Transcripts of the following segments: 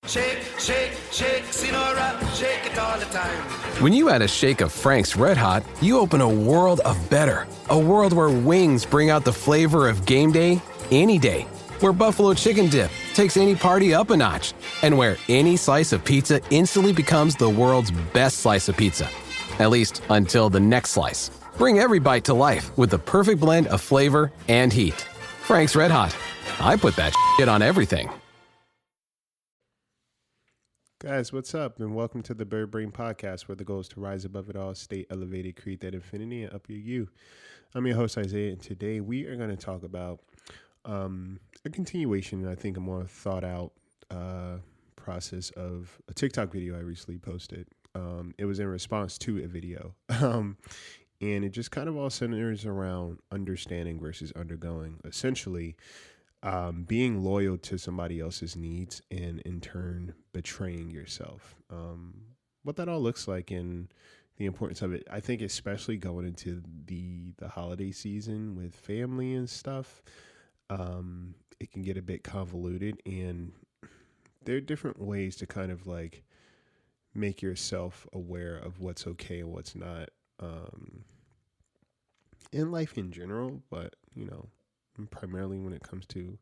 Shake, shake, shake, Sinora, shake it all the time. When you add a shake of Frank's Red Hot, you open a world of better. A world where wings bring out the flavor of game day any day. Where buffalo chicken dip takes any party up a notch. And where any slice of pizza instantly becomes the world's best slice of pizza. At least until the next slice. Bring every bite to life with the perfect blend of flavor and heat. Frank's Red Hot. I put that shit on everything. Guys, what's up? And welcome to the Bird Brain Podcast, where the goal is to rise above it all, stay elevated, create that infinity, and up your you. I'm your host, Isaiah, and today we are going to talk about a continuation, I think a more thought out process of a TikTok video I recently posted. It was in response to a video. And it just kind of all centers around understanding versus undergoing. Essentially, being loyal to somebody else's needs and in turn betraying yourself. What that all looks like and the importance of it, I think especially going into the holiday season with family and stuff, it can get a bit convoluted, and there are different ways to kind of like make yourself aware of what's okay and what's not in life in general, but you know, primarily when it comes to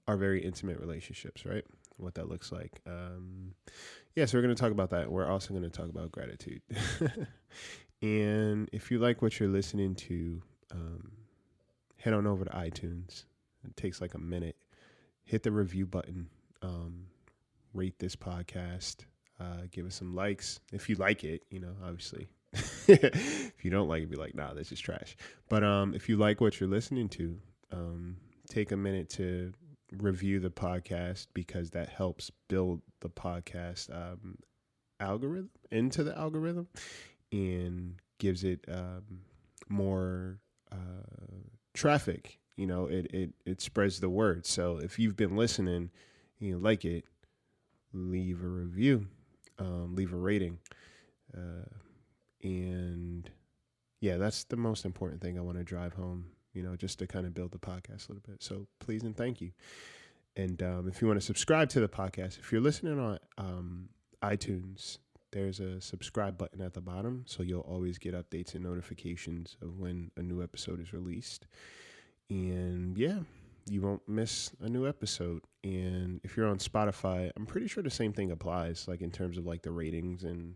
our very intimate relationships, right? What that looks like. So we're going to talk about that. We're also going to talk about gratitude. And if you like what you're listening to, head on over to iTunes. It takes like a minute. Hit the review button. Rate this podcast. Give us some likes. If you like it, you know, obviously. If you don't like it, be like, nah, this is trash. But if you like what you're listening to, take a minute to review the podcast, because that helps build the podcast algorithm into the algorithm and gives it more traffic. You know, it spreads the word. So if you've been listening and you like it, leave a review, leave a rating. And yeah, that's the most important thing I want to drive home, you know, just to kind of build the podcast a little bit. So please and thank you. And if you want to subscribe to the podcast, if you're listening on iTunes, there's a subscribe button at the bottom. So you'll always get updates and notifications of when a new episode is released. And yeah, you won't miss a new episode. And if you're on Spotify, I'm pretty sure the same thing applies, like in terms of like the ratings and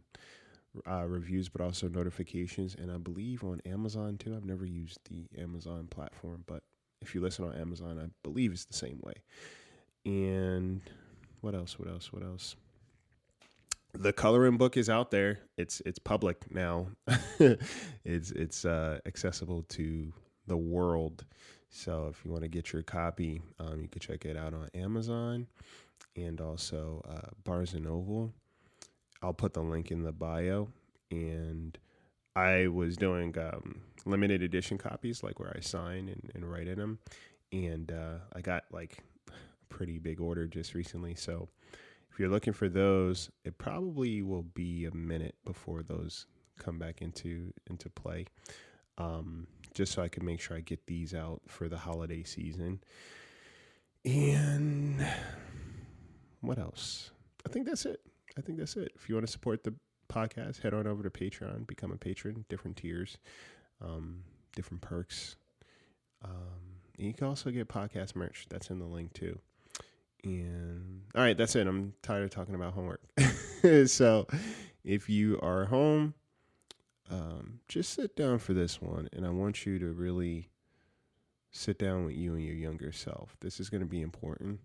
reviews, but also notifications. And I believe on Amazon too. I've never used the Amazon platform, but if you listen on Amazon, I believe it's the same way. And what else? The coloring book is out there. It's public now. It's accessible to the world. So if you want to get your copy, you can check it out on Amazon and also Barnes & Noble. I'll put the link in the bio. And I was doing limited edition copies, like where I sign and write in them. And I got like a pretty big order just recently. So if you're looking for those, it probably will be a minute before those come back into play. Just so I can make sure I get these out for the holiday season. And what else? I think that's it. If you want to support the podcast, head on over to Patreon, become a patron, different tiers, different perks. And you can also get podcast merch. That's in the link too. And all right, that's it. I'm tired of talking about homework. So if you are home, just sit down for this one. And I want you to really sit down with you and your younger self. This is going to be important.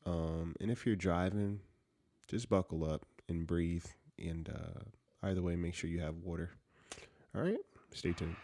And if you're driving, just buckle up and breathe. And either way, make sure you have water. All right, stay tuned.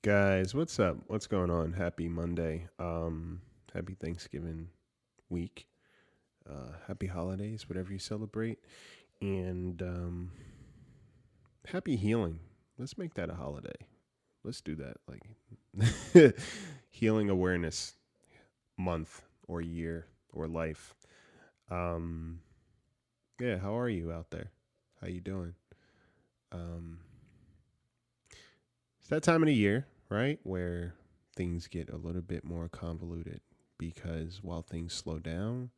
Guys, what's up? What's going on? Happy Monday. Happy Thanksgiving week. Happy holidays, whatever you celebrate. And happy healing. Let's make that a holiday. Let's do that. Like healing awareness month or year or life. Yeah, how are you out there? How you doing? It's that time of the year, right, where things get a little bit more convoluted because while things slow down,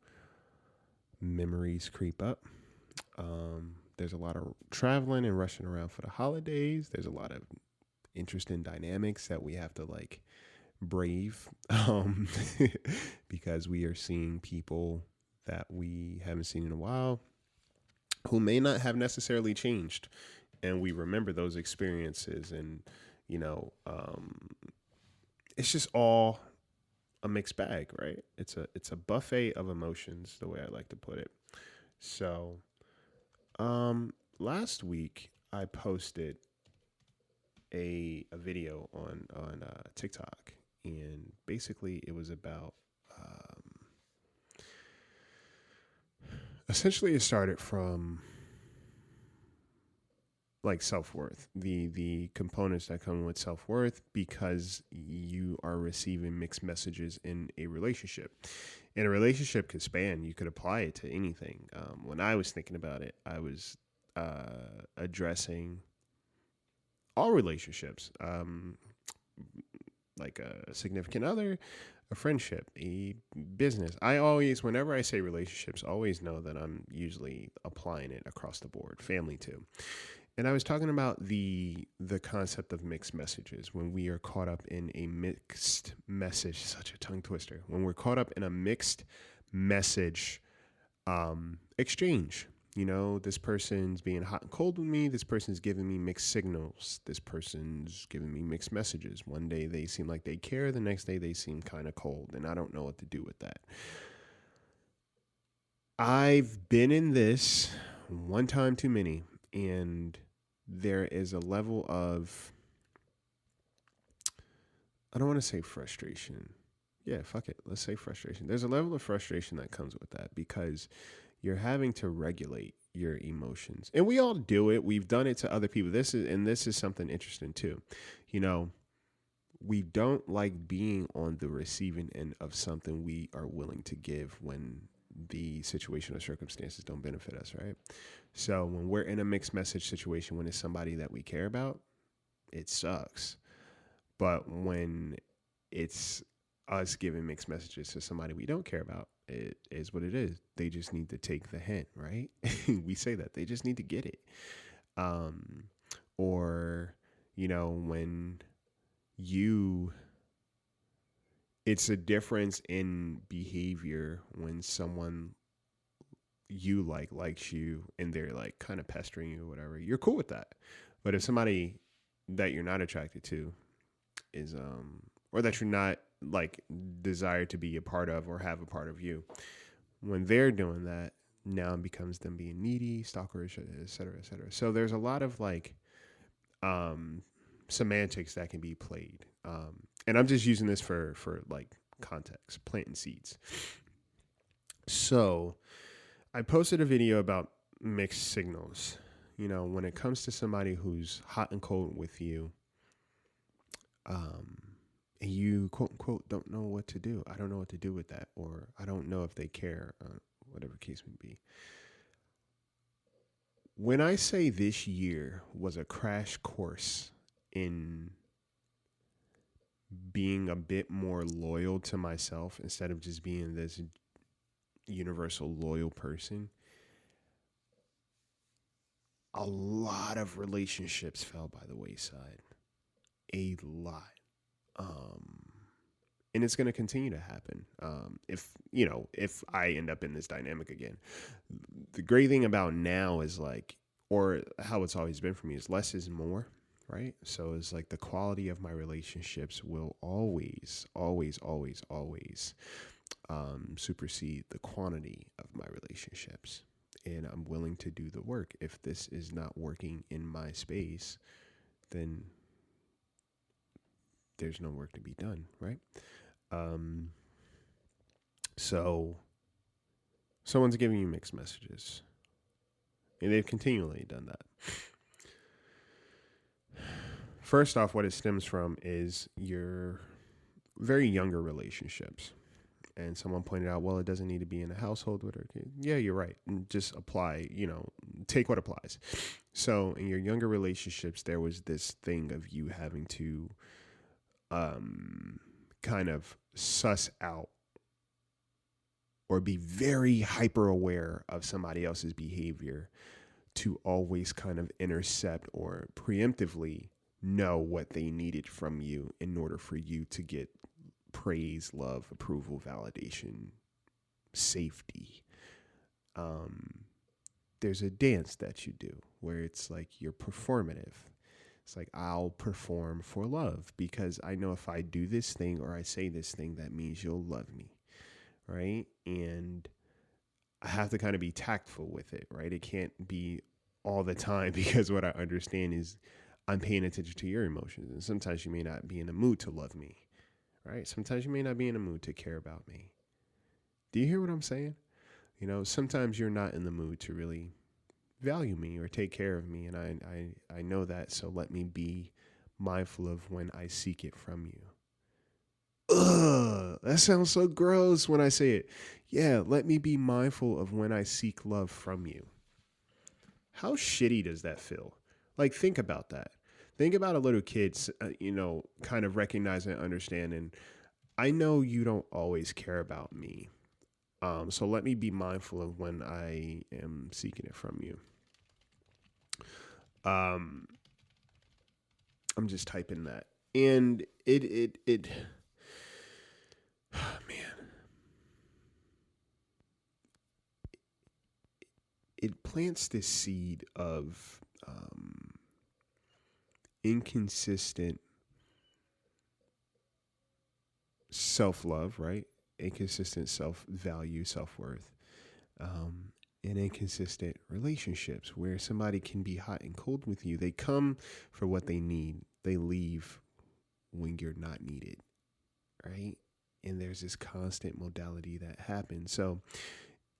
memories creep up. There's a lot of traveling and rushing around for the holidays. There's a lot of interesting dynamics that we have to like brave because we are seeing people that we haven't seen in a while who may not have necessarily changed. And we remember those experiences and, it's just all a mixed bag, right? It's a buffet of emotions, the way I like to put it. So, last week I posted a video on TikTok, and basically it was about essentially it started from like self-worth, the components that come with self-worth, because you are receiving mixed messages in a relationship. And a relationship could span, you could apply it to anything. When I was thinking about it, I was addressing all relationships, like a significant other, a friendship, a business. I always, whenever I say relationships, always know that I'm usually applying it across the board, family too. And I was talking about the concept of mixed messages. When we are caught up in a mixed message, such a tongue twister, when we're caught up in a mixed message exchange, this person's being hot and cold with me. This person's giving me mixed signals. This person's giving me mixed messages. One day they seem like they care. The next day they seem kind of cold. And I don't know what to do with that. I've been in this one time too many. And there is a level of, I don't want to say frustration. Yeah, fuck it. Let's say frustration. There's a level of frustration that comes with that because you're having to regulate your emotions. And we all do it. We've done it to other people. This is something interesting too. We don't like being on the receiving end of something we are willing to give when the situation or circumstances don't benefit us, right? So when we're in a mixed message situation, when it's somebody that we care about, it sucks. But when it's us giving mixed messages to somebody we don't care about, it is what it is. They just need to take the hint, right? We say that they just need to get it. Or, when it's a difference in behavior when someone you likes you and they're like kind of pestering you or whatever. You're cool with that. But if somebody that you're not attracted to is or that you're not like desire to be a part of or have a part of you, when they're doing that, now it becomes them being needy, stalkerish, et cetera, et cetera. So there's a lot of like semantics that can be played. And I'm just using this for like context, planting seeds. So I posted a video about mixed signals. When it comes to somebody who's hot and cold with you, and you quote unquote don't know what to do. I don't know what to do with that, or I don't know if they care, whatever case may be. When I say this year was a crash course in being a bit more loyal to myself instead of just being this universal loyal person, a lot of relationships fell by the wayside. A lot. And it's going to continue to happen. If I end up in this dynamic again. The great thing about now is like, or how it's always been for me, is less is more, right? So it's like the quality of my relationships will always, always, always, always supersede the quantity of my relationships. And I'm willing to do the work. If this is not working in my space, then there's no work to be done, right? So someone's giving you mixed messages, and they've continually done that. First off, what it stems from is your very younger relationships. And someone pointed out, well, it doesn't need to be in a household with her kid. Yeah, you're right. And just apply, take what applies. So in your younger relationships, there was this thing of you having to kind of suss out or be very hyper aware of somebody else's behavior to always kind of intercept or preemptively know what they needed from you in order for you to get praise, love, approval, validation, safety. There's a dance that you do where it's like you're performative. It's like, I'll perform for love because I know if I do this thing or I say this thing, that means you'll love me, right? And I have to kind of be tactful with it, right? It can't be all the time because what I understand is I'm paying attention to your emotions. And sometimes you may not be in the mood to love me, right? Sometimes you may not be in the mood to care about me. Do you hear what I'm saying? Sometimes you're not in the mood to really value me or take care of me. And I know that. So let me be mindful of when I seek it from you. Ugh, that sounds so gross when I say it. Yeah, let me be mindful of when I seek love from you. How shitty does that feel? Like, think about that. Think about a little kid, kind of recognizing and understanding, I know you don't always care about me. So let me be mindful of when I am seeking it from you. I'm just typing that. And it man. It plants this seed of inconsistent self-love, right? Inconsistent self-value, self-worth, and inconsistent relationships where somebody can be hot and cold with you. They come for what they need. They leave when you're not needed, right? And there's this constant modality that happens. So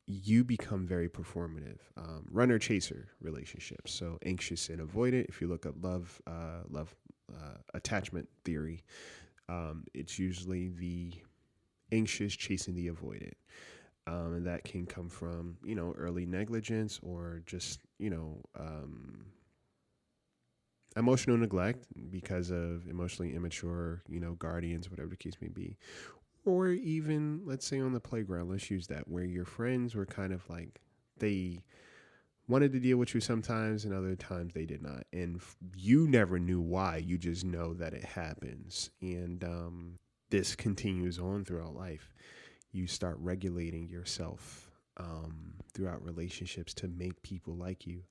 you become very performative, runner chaser relationships. So anxious and avoidant. If you look up love attachment theory, it's usually the anxious chasing the avoidant. And that can come from, early negligence or just, emotional neglect because of emotionally immature, guardians, whatever the case may be. Or even, let's say on the playground, let's use that, where your friends were kind of like, they wanted to deal with you sometimes and other times they did not. And you never knew why. You just know that it happens. And this continues on throughout life. You start regulating yourself throughout relationships to make people like you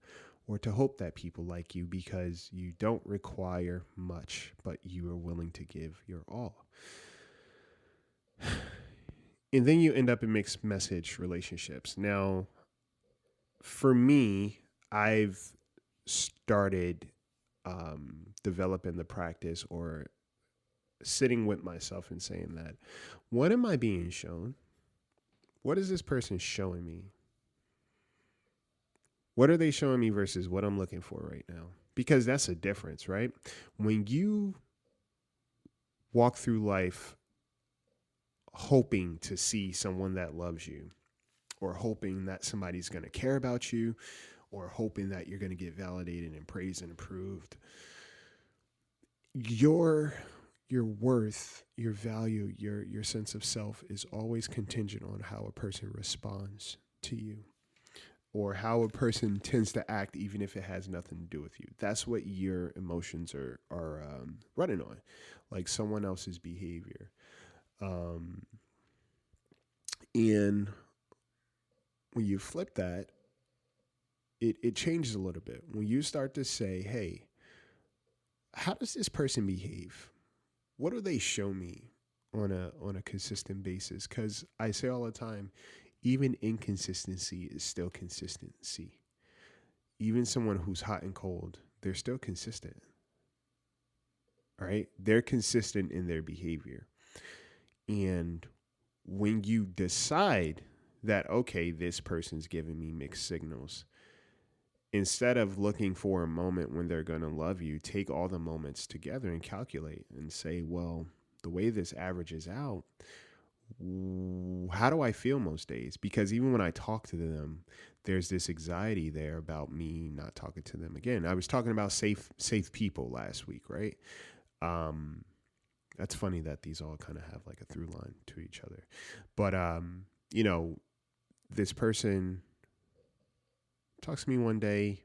or to hope that people like you because you don't require much, but you are willing to give your all. And then you end up in mixed message relationships. Now, for me, I've started developing the practice or sitting with myself and saying that, what am I being shown? What is this person showing me? What are they showing me versus what I'm looking for right now? Because that's a difference, right? When you walk through life hoping to see someone that loves you, or hoping that somebody's going to care about you, or hoping that you're going to get validated and praised and approved, your worth, your value, your sense of self is always contingent on how a person responds to you or how a person tends to act, even if it has nothing to do with you. That's what your emotions are running on, like someone else's behavior. And when you flip that, it changes a little bit. When you start to say, hey, how does this person behave? What do they show me on a consistent basis? Because I say all the time, even inconsistency is still consistency. Even someone who's hot and cold, they're still consistent, All right. They're consistent in their behavior. And when you decide that, okay, this person's giving me mixed signals, instead of looking for a moment when they're going to love you, take all the moments together and calculate and say, well, the way this averages out, how do I feel most days? Because even when I talk to them, there's this anxiety there about me not talking to them again. I was talking about safe people last week, right? That's funny that these all kind of have like a through line to each other. But, this person talks to me one day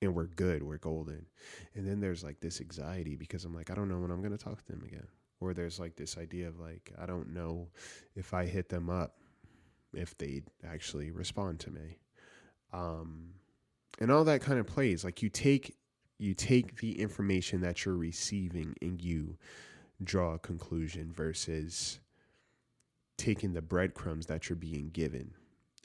and we're good, we're golden. And then there's like this anxiety because I'm like, I don't know when I'm going to talk to them again. Or there's like this idea of like, I don't know if I hit them up, if they'd actually respond to me. And all that kind of plays. Like you take the information that you're receiving and you draw a conclusion versus taking the breadcrumbs that you're being given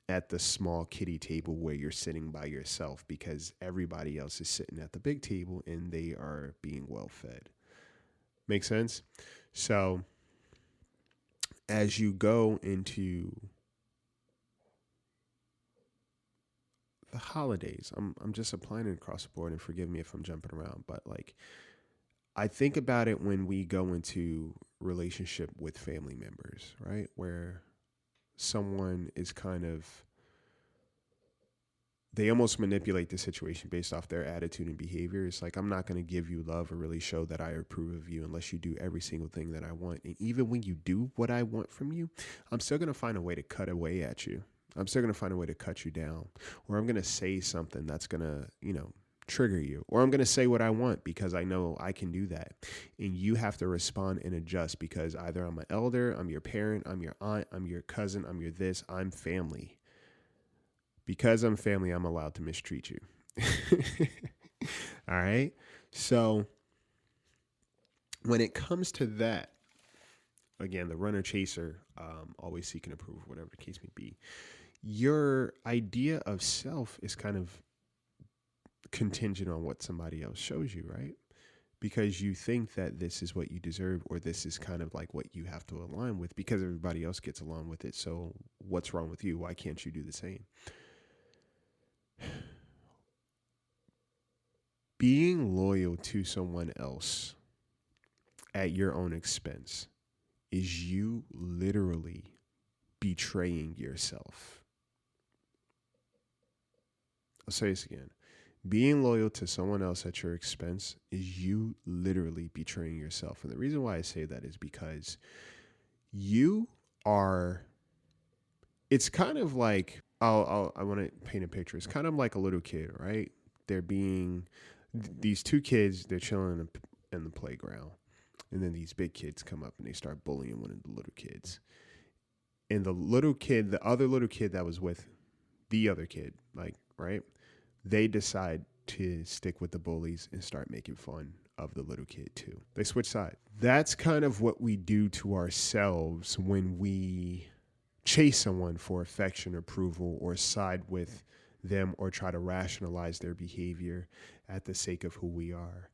at the small kiddie table where you're sitting by yourself because everybody else is sitting at the big table and they are being well fed. Make sense? So as you go into the holidays, I'm just applying it across the board, and forgive me if I'm jumping around, but like I think about it when we go into relationship with family members, right? Where someone is kind of, they almost manipulate the situation based off their attitude and behavior. It's like, I'm not going to give you love or really show that I approve of you unless you do every single thing that I want. And even when you do what I want from you, I'm still going to find a way to cut away at you. I'm still going to find a way to cut you down, or I'm going to say something that's going to, trigger you, or I'm going to say what I want because I know I can do that. And you have to respond and adjust because either I'm an elder, I'm your parent, I'm your aunt, I'm your cousin, I'm your this, I'm family. Because I'm family, I'm allowed to mistreat you. All right. So when it comes to that, again, the runner chaser, always seeking approval, whatever the case may be, your idea of self is kind of contingent on what somebody else shows you, right? Because you think that this is what you deserve, or this is kind of like what you have to align with because everybody else gets along with it. So what's wrong with you? Why can't you do the same? Being loyal to someone else at your own expense is you literally betraying yourself. I'll say this again. Being loyal to someone else at your expense is you literally betraying yourself. And the reason why I say that is because it's kind of like, I want to paint a picture. It's kind of like a little kid, right? These two kids, they're chilling in the playground. And then these big kids come up and they start bullying one of the little kids. And the other little kid that was with the other kid, like, right? They decide to stick with the bullies and start making fun of the little kid too. They switch sides. That's kind of what we do to ourselves when we chase someone for affection, approval, or side with them or try to rationalize their behavior at the sake of who we are.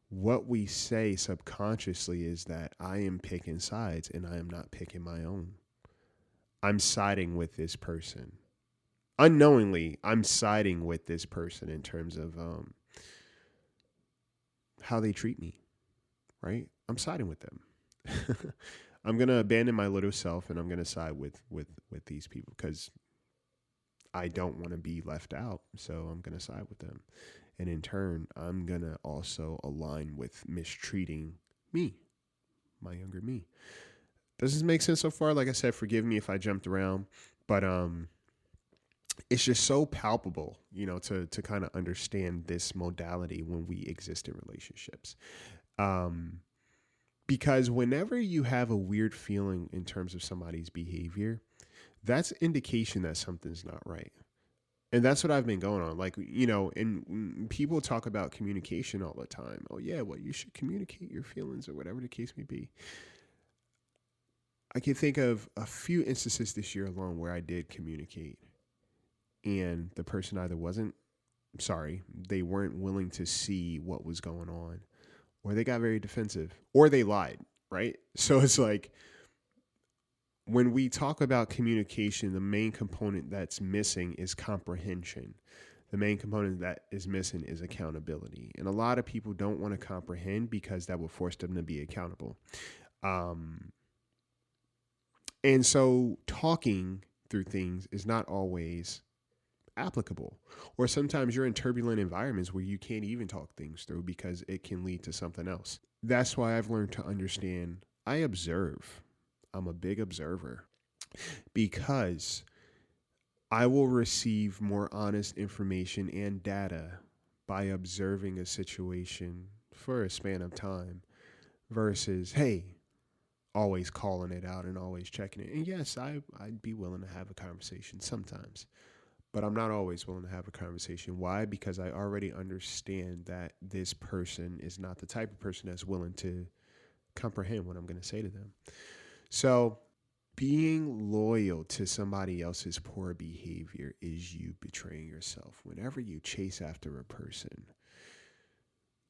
What we say subconsciously is that I am picking sides and I am not picking my own. I'm siding with this person. Unknowingly, I'm siding with this person in terms of how they treat me, right? I'm siding with them. I'm going to abandon my little self and I'm going to side with these people because I don't want to be left out. So I'm going to side with them. And in turn, I'm going to also align with mistreating me, my younger me. Does this make sense so far? Like I said, forgive me if I jumped around, but it's just so palpable, to kind of understand this modality when we exist in relationships. Because whenever you have a weird feeling in terms of somebody's behavior, that's indication that something's not right. And that's what I've been going on. Like, and people talk about communication all the time. Oh yeah, well, you should communicate your feelings or whatever the case may be. I can think of a few instances this year alone where I did communicate. And the person either they weren't willing to see what was going on, or they got very defensive, or they lied, right? So it's like when we talk about communication, the main component that's missing is comprehension. The main component that is missing is accountability. And a lot of people don't want to comprehend because that will force them to be accountable. And so talking through things is not always applicable. Or sometimes you're in turbulent environments where you can't even talk things through because it can lead to something else. That's why I've learned to understand. I observe. I'm a big observer because I will receive more honest information and data by observing a situation for a span of time versus, hey, always calling it out and always checking it. And yes, I'd be willing to have a conversation sometimes, but I'm not always willing to have a conversation. Why? Because I already understand that this person is not the type of person that's willing to comprehend what I'm going to say to them. So being loyal to somebody else's poor behavior is you betraying yourself. Whenever you chase after a person,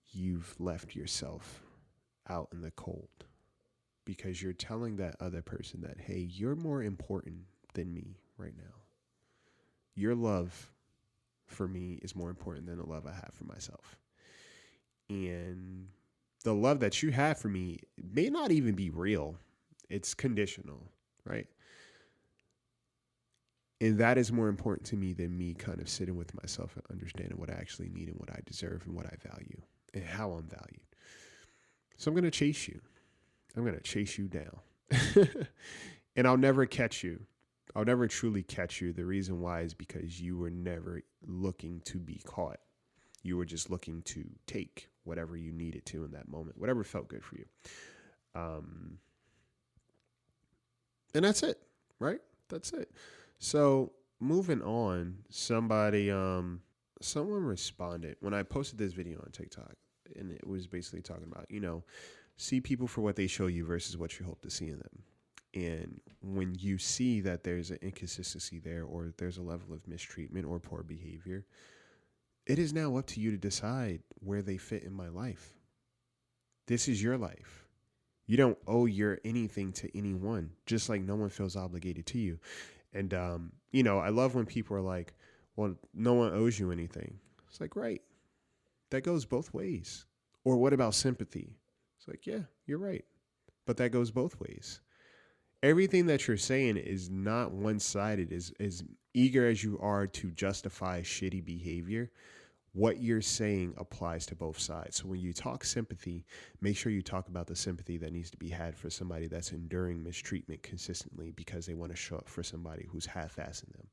you've left yourself out in the cold because you're telling that other person that, hey, you're more important than me right now. Your love for me is more important than the love I have for myself. And the love that you have for me may not even be real. It's conditional, right? And that is more important to me than me kind of sitting with myself and understanding what I actually need and what I deserve and what I value and how I'm valued. So I'm going to chase you. I'm going to chase you down. And I'll never catch you. I'll never truly catch you. The reason why is because you were never looking to be caught. You were just looking to take whatever you needed to in that moment, whatever felt good for you. And that's it, right? That's it. So moving on, someone responded when I posted this video on TikTok, and it was basically talking about, see people for what they show you versus what you hope to see in them. And when you see that there's an inconsistency there, or there's a level of mistreatment or poor behavior, it is now up to you to decide where they fit in my life. This is your life. You don't owe your anything to anyone, just like no one feels obligated to you. And, I love when people are like, well, no one owes you anything. It's like, right. That goes both ways. Or what about sympathy? It's like, yeah, you're right. But that goes both ways. Everything that you're saying is not one-sided. As eager as you are to justify shitty behavior, what you're saying applies to both sides. So when you talk sympathy, make sure you talk about the sympathy that needs to be had for somebody that's enduring mistreatment consistently because they want to show up for somebody who's half-assing them.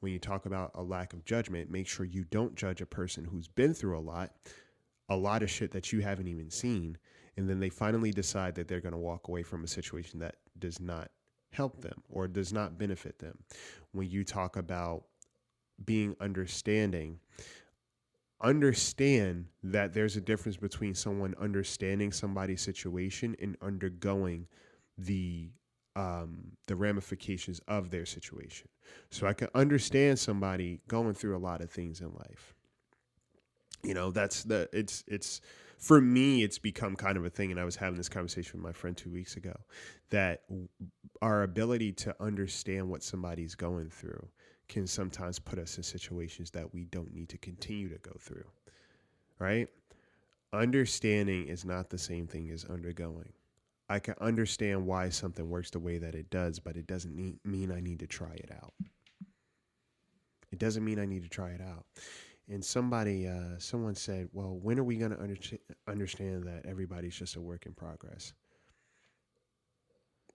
When you talk about a lack of judgment, make sure you don't judge a person who's been through a lot of shit that you haven't even seen, and then they finally decide that they're going to walk away from a situation that does not help them or does not benefit them. When you talk about being understanding, understand that there's a difference between someone understanding somebody's situation and undergoing the ramifications of their situation. So I can understand somebody going through a lot of things in life. It's for me, it's become kind of a thing. And I was having this conversation with my friend 2 weeks ago, that our ability to understand what somebody's going through can sometimes put us in situations that we don't need to continue to go through, right? Understanding is not the same thing as undergoing. I can understand why something works the way that it does, but it doesn't mean I need to try it out. It doesn't mean I need to try it out. And someone said, well, when are we going to understand that everybody's just a work in progress?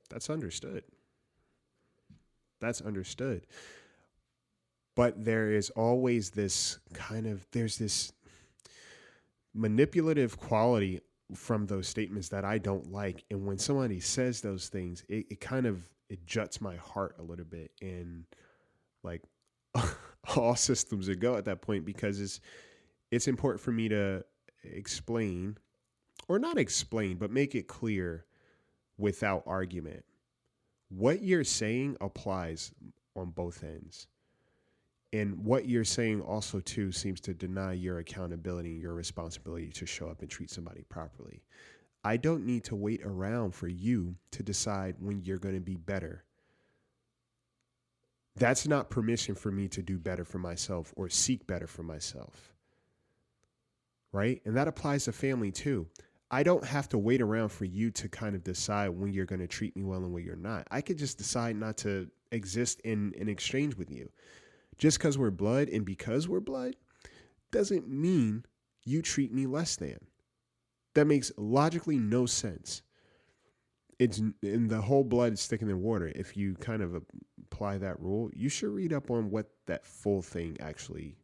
That's understood. That's understood. But there is always there's this manipulative quality from those statements that I don't like. And when somebody says those things, it juts my heart a little bit, and like all systems would go at that point, because it's important for me to explain, or not explain, but make it clear without argument. What you're saying applies on both ends. And what you're saying also too seems to deny your accountability and your responsibility to show up and treat somebody properly. I don't need to wait around for you to decide when you're going to be better. That's not permission for me to do better for myself or seek better for myself. Right? And that applies to family too. I don't have to wait around for you to kind of decide when you're going to treat me well and when you're not. I could just decide not to exist in an exchange with you. Just because we're blood and because we're blood doesn't mean you treat me less than. That makes logically no sense. It's in the whole blood is thicker than water. If you kind of apply that rule, you should read up on what that full thing actually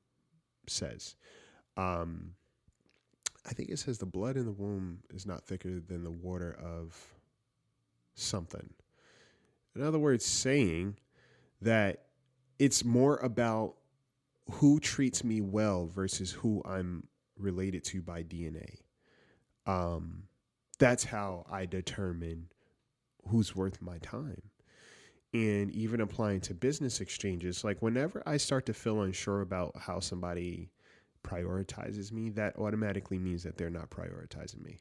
says. I think it says the blood in the womb is not thicker than the water of something. In other words, saying that it's more about who treats me well versus who I'm related to by DNA. That's how I determine who's worth my time. And even applying to business exchanges, like whenever I start to feel unsure about how somebody prioritizes me, that automatically means that they're not prioritizing me.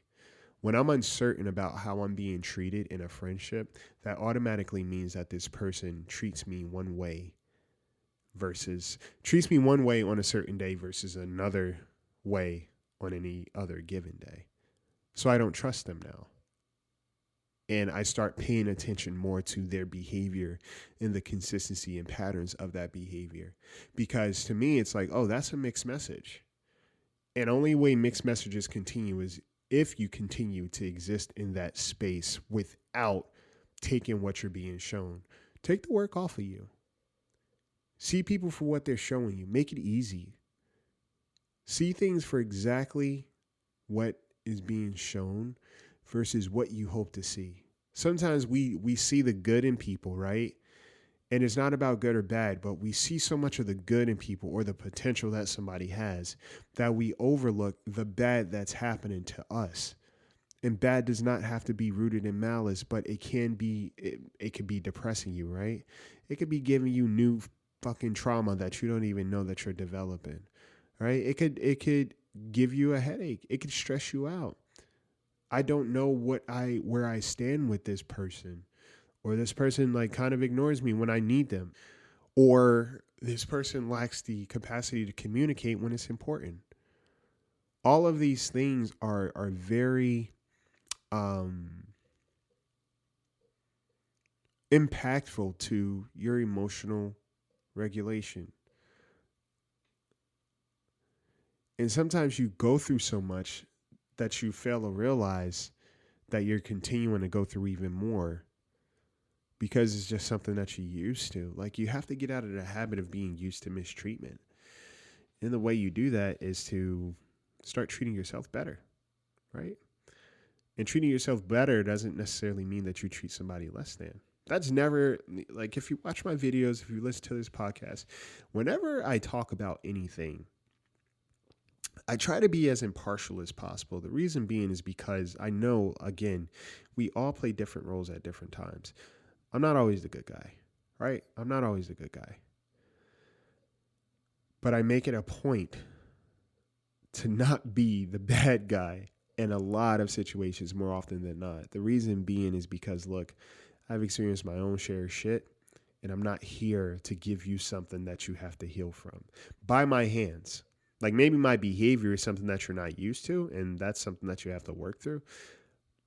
When I'm uncertain about how I'm being treated in a friendship, that automatically means that this person treats me one way on a certain day versus another way on any other given day. So I don't trust them now. And I start paying attention more to their behavior and the consistency and patterns of that behavior. Because to me, it's like, oh, that's a mixed message. And only way mixed messages continue is if you continue to exist in that space without taking what you're being shown. Take the work off of you. See people for what they're showing you. Make it easy. See things for exactly what is being shown versus what you hope to see. Sometimes we see the good in people, right? And it's not about good or bad, but we see so much of the good in people or the potential that somebody has that we overlook the bad that's happening to us. And bad does not have to be rooted in malice, but it can be, it could be depressing you, right? It could be giving you new fucking trauma that you don't even know that you're developing, right? It could give you a headache. It could stress you out. I don't know where I stand with this person, or this person like kind of ignores me when I need them, or this person lacks the capacity to communicate when it's important. All of these things are very impactful to your emotional regulation. And sometimes you go through so much that you fail to realize that you're continuing to go through even more because it's just something that you're used to. Like, you have to get out of the habit of being used to mistreatment. And the way you do that is to start treating yourself better, right? And treating yourself better doesn't necessarily mean that you treat somebody less than. That's never, like, if you watch my videos, if you listen to this podcast, whenever I talk about anything, I try to be as impartial as possible. The reason being is because I know, again, we all play different roles at different times. I'm not always the good guy, right? I'm not always the good guy. But I make it a point to not be the bad guy in a lot of situations more often than not. The reason being is because, look, I've experienced my own share of shit, and I'm not here to give you something that you have to heal from by my hands. Like, maybe my behavior is something that you're not used to, and that's something that you have to work through.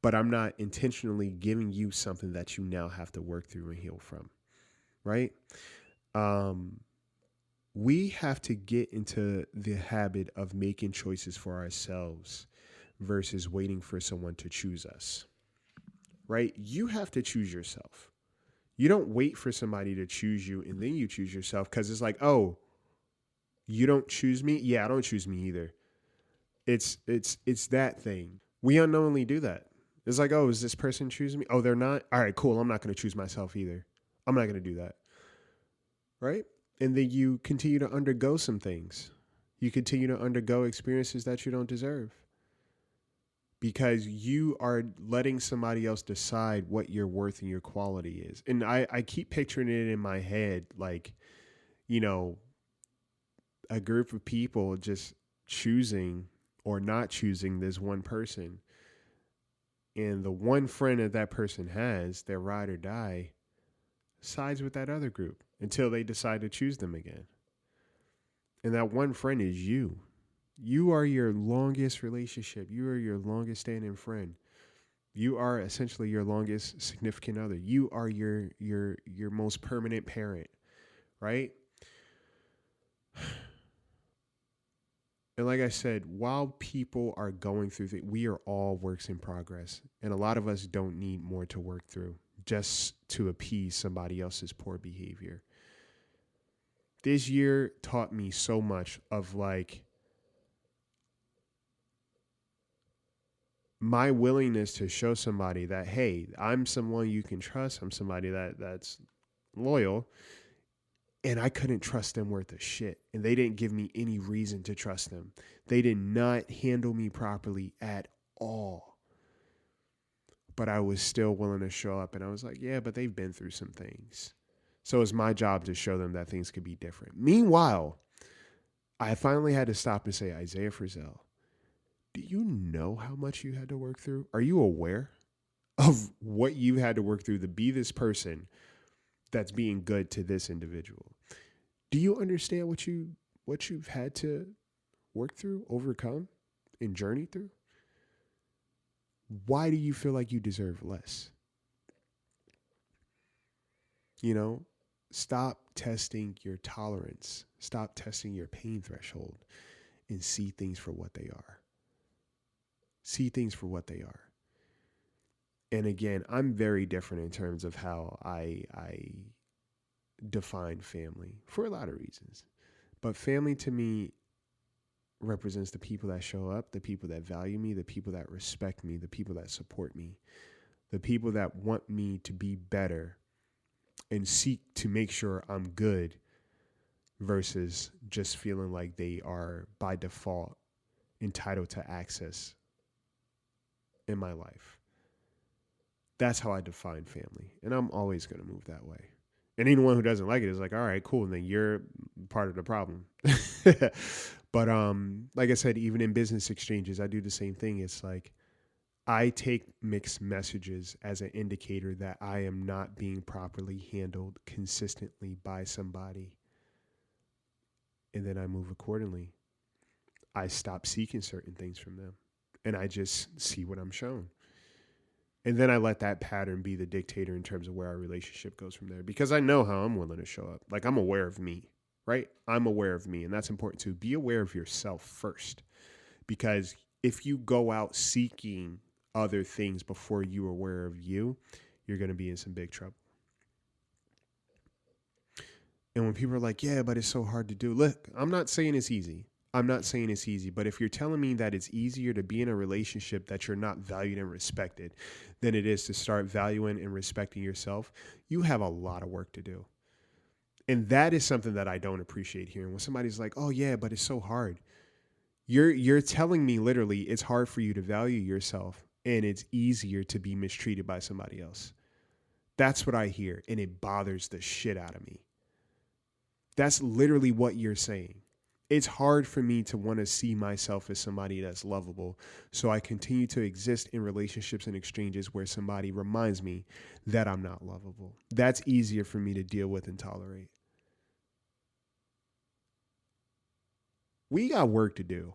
But I'm not intentionally giving you something that you now have to work through and heal from, right? We have to get into the habit of making choices for ourselves versus waiting for someone to choose us, right? You have to choose yourself. You don't wait for somebody to choose you and then you choose yourself, because it's like, oh, you don't choose me? Yeah, I don't choose me either. It's that thing. We unknowingly do that. It's like, oh, is this person choosing me? Oh, they're not? All right, cool. I'm not going to choose myself either. I'm not going to do that. Right? And then you continue to undergo some things. You continue to undergo experiences that you don't deserve, because you are letting somebody else decide what your worth and your quality is. And I keep picturing it in my head, like, you know, a group of people just choosing or not choosing this one person. And the one friend that person has, their ride or die, sides with that other group until they decide to choose them again. And that one friend is you. You are your longest relationship. You are your longest standing friend. You are essentially your longest significant other. You are your most permanent parent, right? And like I said, while people are going through things, we are all works in progress. And a lot of us don't need more to work through just to appease somebody else's poor behavior. This year taught me so much of like my willingness to show somebody that, hey, I'm someone you can trust. I'm somebody that's loyal. And I couldn't trust them worth a shit. And they didn't give me any reason to trust them. They did not handle me properly at all. But I was still willing to show up. And I was like, yeah, but they've been through some things. So it's my job to show them that things could be different. Meanwhile, I finally had to stop and say, Isaiah Frizzell, do you know how much you had to work through? Are you aware of what you had to work through to be this person that's being good to this individual? Do you understand what you've had to work through, overcome, and journey through? Why do you feel like you deserve less? You know, stop testing your tolerance. Stop testing your pain threshold and see things for what they are. See things for what they are. And again, I'm very different in terms of how I define family for a lot of reasons. But family to me represents the people that show up, the people that value me, the people that respect me, the people that support me, the people that want me to be better and seek to make sure I'm good versus just feeling like they are by default entitled to access in my life. That's how I define family. And I'm always going to move that way. And anyone who doesn't like it is like, all right, cool. And then you're part of the problem. But like I said, even in business exchanges, I do the same thing. It's like I take mixed messages as an indicator that I am not being properly handled consistently by somebody. And then I move accordingly. I stop seeking certain things from them. And I just see what I'm shown. And then I let that pattern be the dictator in terms of where our relationship goes from there. Because I know how I'm willing to show up. Like, I'm aware of me, right? I'm aware of me. And that's important too. Be aware of yourself first. Because if you go out seeking other things before you're aware of you, you're going to be in some big trouble. And when people are like, yeah, but it's so hard to do. Look, I'm not saying it's easy. But if you're telling me that it's easier to be in a relationship that you're not valued and respected than it is to start valuing and respecting yourself, you have a lot of work to do. And that is something that I don't appreciate hearing when somebody's like, oh yeah, but it's so hard. You're telling me literally it's hard for you to value yourself and it's easier to be mistreated by somebody else. That's what I hear. And it bothers the shit out of me. That's literally what you're saying. It's hard for me to want to see myself as somebody that's lovable. So I continue to exist in relationships and exchanges where somebody reminds me that I'm not lovable. That's easier for me to deal with and tolerate. We got work to do.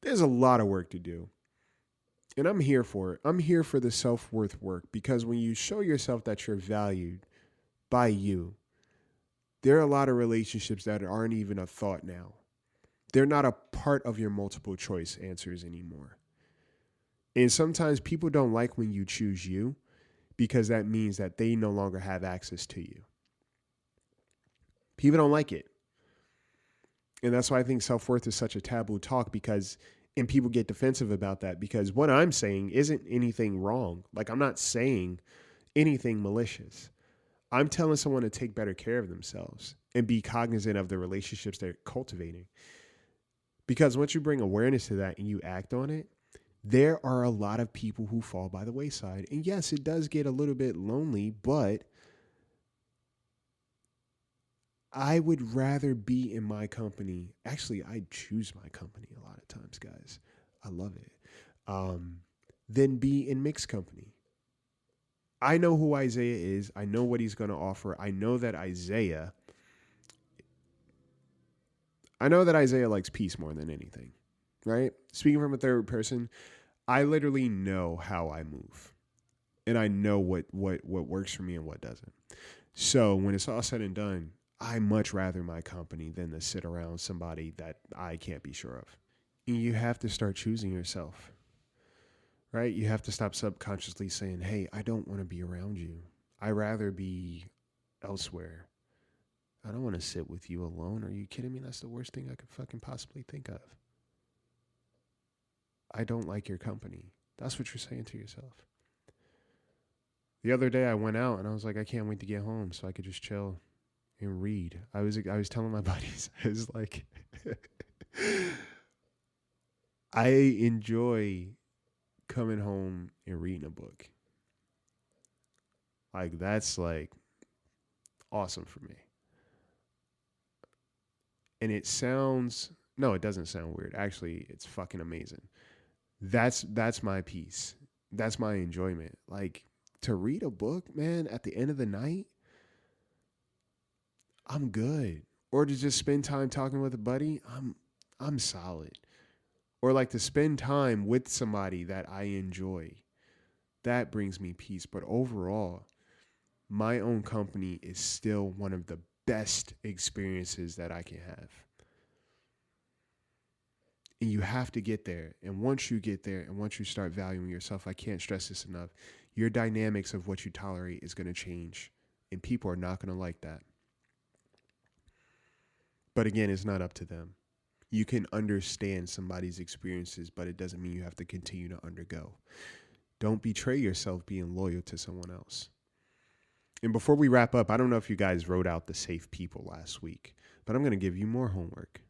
There's a lot of work to do. And I'm here for it. I'm here for the self-worth work because when you show yourself that you're valued by you, there are a lot of relationships that aren't even a thought now. They're not a part of your multiple choice answers anymore. And sometimes people don't like when you choose you because that means that they no longer have access to you. People don't like it. And that's why I think self-worth is such a taboo talk and people get defensive about that because what I'm saying isn't anything wrong. Like, I'm not saying anything malicious. I'm telling someone to take better care of themselves and be cognizant of the relationships they're cultivating. Because once you bring awareness to that and you act on it, there are a lot of people who fall by the wayside. And yes, it does get a little bit lonely, but I would rather be in my company. Actually, I choose my company a lot of times, guys. I love it. Than be in mixed company. I know who Isaiah is. I know what he's going to offer. I know that Isaiah likes peace more than anything, right? Speaking from a third person, I literally know how I move, and I know what works for me and what doesn't. So when it's all said and done, I much rather my company than to sit around somebody that I can't be sure of. And you have to start choosing yourself, right? You have to stop subconsciously saying, hey, I don't want to be around you. I'd rather be elsewhere. I don't want to sit with you alone. Are you kidding me? That's the worst thing I could fucking possibly think of. I don't like your company. That's what you're saying to yourself. The other day I went out and I was like, I can't wait to get home so I could just chill and read. I was telling my buddies, I was like, I enjoy coming home and reading a book. Like, that's like awesome for me. And it doesn't sound weird. Actually, it's fucking amazing. That's my peace. That's my enjoyment. Like, to read a book, man, at the end of the night, I'm good. Or to just spend time talking with a buddy, I'm solid. Or like to spend time with somebody that I enjoy. That brings me peace. But overall, my own company is still one of the best experiences that I can have. And you have to get there. And once you get there and once you start valuing yourself, I can't stress this enough, your dynamics of what you tolerate is going to change. And people are not going to like that. But again, it's not up to them. You can understand somebody's experiences, but it doesn't mean you have to continue to undergo. Don't betray yourself being loyal to someone else. And before we wrap up, I don't know if you guys wrote out the safe people last week, but I'm going to give you more homework.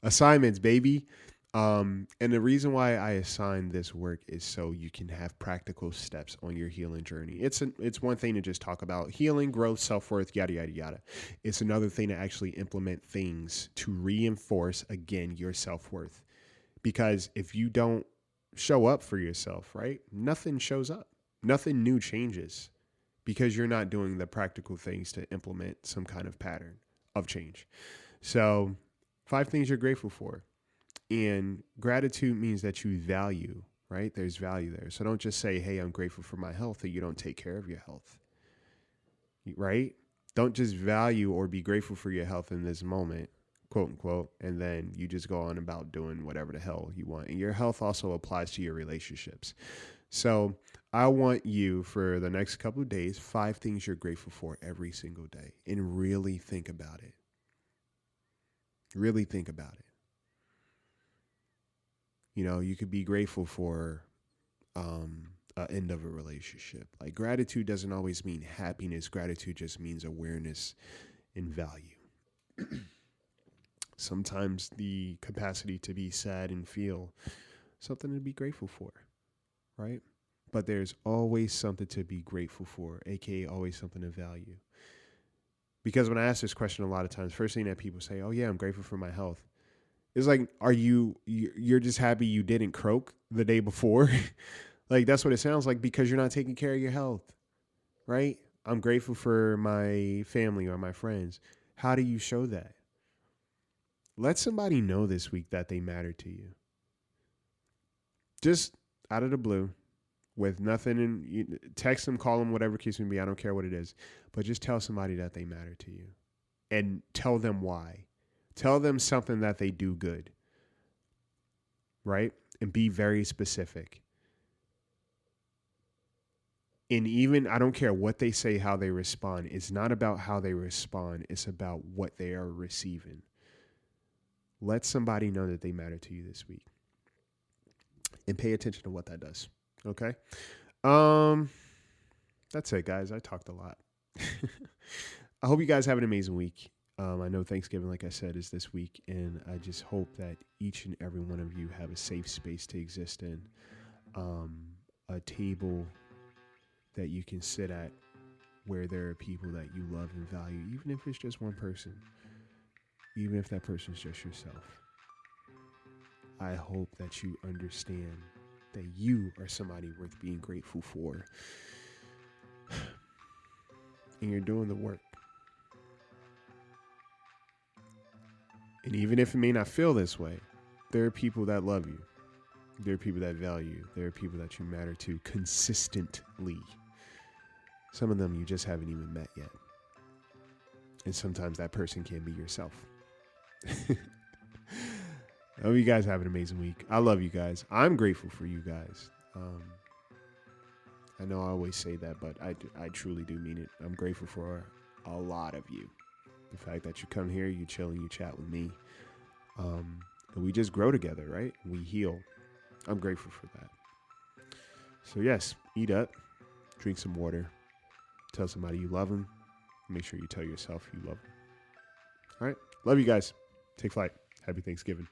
Assignments, baby. And the reason why I assigned this work is so you can have practical steps on your healing journey. It's one thing to just talk about healing, growth, self-worth, yada, yada, yada. It's another thing to actually implement things to reinforce, again, your self-worth. Because if you don't show up for yourself, right, nothing shows up. Nothing new changes because you're not doing the practical things to implement some kind of pattern of change. So 5 things you're grateful for. And gratitude means that you value, right? There's value there. So don't just say, hey, I'm grateful for my health, and you don't take care of your health, right? Don't just value or be grateful for your health in this moment, quote unquote, and then you just go on about doing whatever the hell you want. And your health also applies to your relationships. So I want you for the next couple of days, 5 things you're grateful for every single day, and really think about it. Really think about it. You know, you could be grateful for an end of a relationship. Like, gratitude doesn't always mean happiness. Gratitude just means awareness and value. Sometimes the capacity to be sad and feel something to be grateful for, right? But there's always something to be grateful for, aka always something to value. Because when I ask this question a lot of times, first thing that people say, oh yeah, I'm grateful for my health. It's like, you're just happy you didn't croak the day before? Like, that's what it sounds like, because you're not taking care of your health, right? I'm grateful for my family or my friends. How do you show that? Let somebody know this week that they matter to you. Just out of the blue, with nothing in, text them, call them, whatever case may be. I don't care what it is, but just tell somebody that they matter to you, and tell them why. Tell them something that they do good, right? And be very specific. And even, I don't care what they say, how they respond. It's not about how they respond. It's about what they are receiving. Let somebody know that they matter to you this week. And pay attention to what that does. Okay? That's it, guys. I talked a lot. I hope you guys have an amazing week. I know Thanksgiving, like I said, is this week, and I just hope that each and every one of you have a safe space to exist in, a table that you can sit at where there are people that you love and value, even if it's just one person, even if that person is just yourself. I hope that you understand that you are somebody worth being grateful for. And you're doing the work. And even if it may not feel this way, there are people that love you. There are people that value you. There are people that you matter to consistently. Some of them you just haven't even met yet. And sometimes that person can be yourself. I hope you guys have an amazing week. I love you guys. I'm grateful for you guys. I know I always say that, but I truly do mean it. I'm grateful for a lot of you. The fact that you come here, you chill and you chat with me. And we just grow together, right? We heal. I'm grateful for that. So yes, eat up, drink some water, tell somebody you love them. Make sure you tell yourself you love them. All right. Love you guys. Take flight. Happy Thanksgiving.